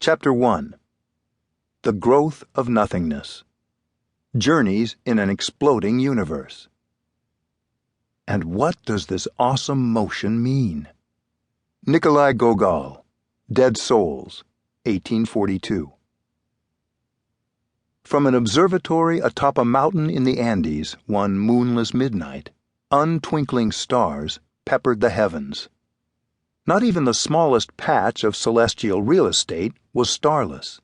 Chapter 1. The Growth of Nothingness. Journeys in an Exploding Universe. And what does this awesome motion mean? Nikolai Gogol, Dead Souls, 1842. From an observatory atop a mountain in the Andes, one moonless midnight, untwinkling stars peppered the heavens. Not even the smallest patch of celestial real estate was starless.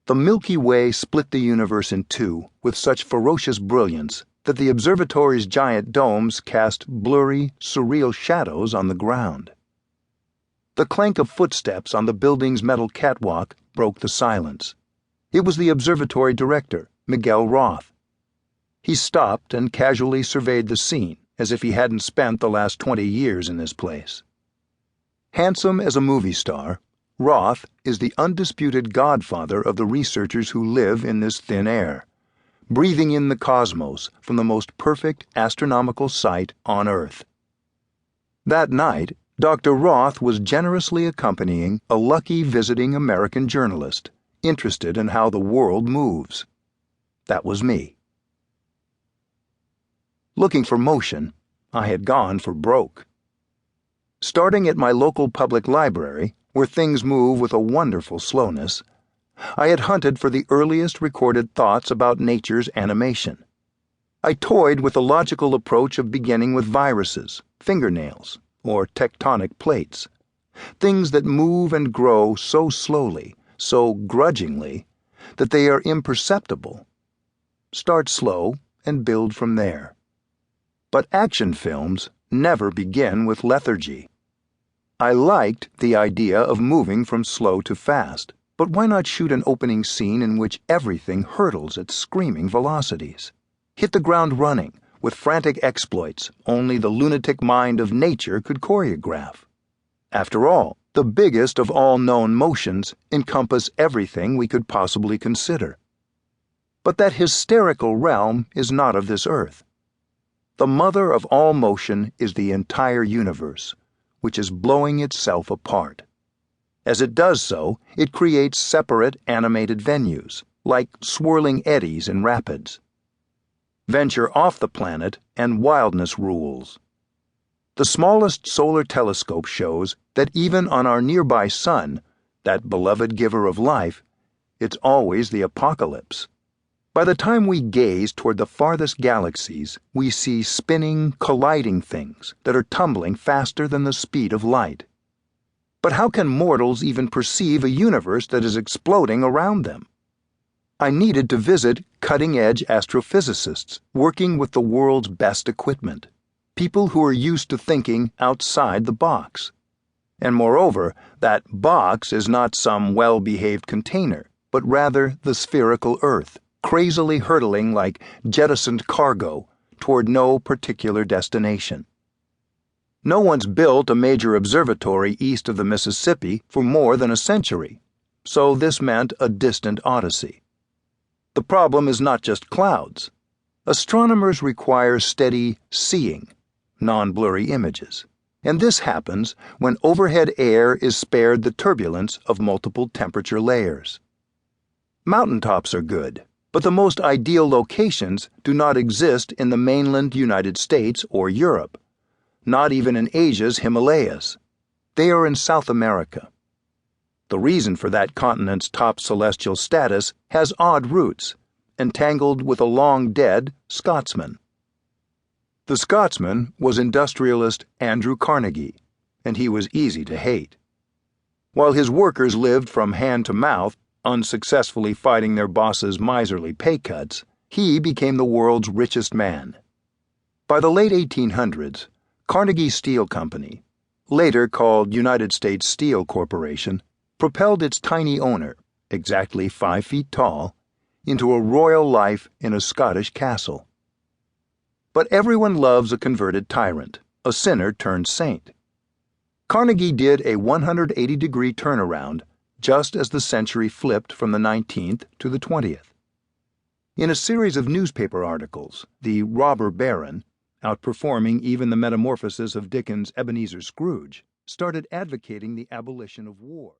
The Milky Way split the universe in two with such ferocious brilliance that the observatory's giant domes cast blurry, surreal shadows on the ground. The clank of footsteps on the building's metal catwalk broke the silence. It was the observatory director, Miguel Roth. He stopped and casually surveyed the scene as if he hadn't spent the last 20 years in this place. Handsome as a movie star, Roth is the undisputed godfather of the researchers who live in this thin air, breathing in the cosmos from the most perfect astronomical site on Earth. That night, Dr. Roth was generously accompanying a lucky visiting American journalist interested in how the world moves. That was me. Looking for motion, I had gone for broke. Starting at my local public library, where things move with a wonderful slowness, I had hunted for the earliest recorded thoughts about nature's animation. I toyed with the logical approach of beginning with viruses, fingernails, or tectonic plates, things that move and grow so slowly, so grudgingly, that they are imperceptible. Start slow and build from there. But action films never begin with lethargy. I liked the idea of moving from slow to fast, but why not shoot an opening scene in which everything hurtles at screaming velocities? Hit the ground running, with frantic exploits only the lunatic mind of nature could choreograph. After all, the biggest of all known motions encompass everything we could possibly consider. But that hysterical realm is not of this earth. The mother of all motion is the entire universe, which is blowing itself apart. As it does so, it creates separate animated venues, like swirling eddies in rapids. Venture off the planet and wildness rules. The smallest solar telescope shows that even on our nearby sun, that beloved giver of life, it's always the apocalypse. By the time we gaze toward the farthest galaxies, we see spinning, colliding things that are tumbling faster than the speed of light. But how can mortals even perceive a universe that is exploding around them? I needed to visit cutting-edge astrophysicists working with the world's best equipment, people who are used to thinking outside the box. And moreover, that box is not some well-behaved container, but rather the spherical Earth, crazily hurtling like jettisoned cargo toward no particular destination. No one's built a major observatory east of the Mississippi for more than a century, so this meant a distant odyssey. The problem is not just clouds. Astronomers require steady seeing, non-blurry images, and this happens when overhead air is spared the turbulence of multiple temperature layers. Mountaintops are good, but the most ideal locations do not exist in the mainland United States or Europe, not even in Asia's Himalayas. They are in South America. The reason for that continent's top celestial status has odd roots, entangled with a long-dead Scotsman. The Scotsman was industrialist Andrew Carnegie, and he was easy to hate. While his workers lived from hand to mouth, unsuccessfully fighting their boss's miserly pay cuts, he became the world's richest man. By the late 1800s, Carnegie Steel Company, later called United States Steel Corporation, propelled its tiny owner, exactly 5 feet tall, into a royal life in a Scottish castle. But everyone loves a converted tyrant, a sinner turned saint. Carnegie did a 180-degree turnaround just as the century flipped from the 19th to the 20th. In a series of newspaper articles, the robber baron, outperforming even the metamorphosis of Dickens' Ebenezer Scrooge, started advocating the abolition of war.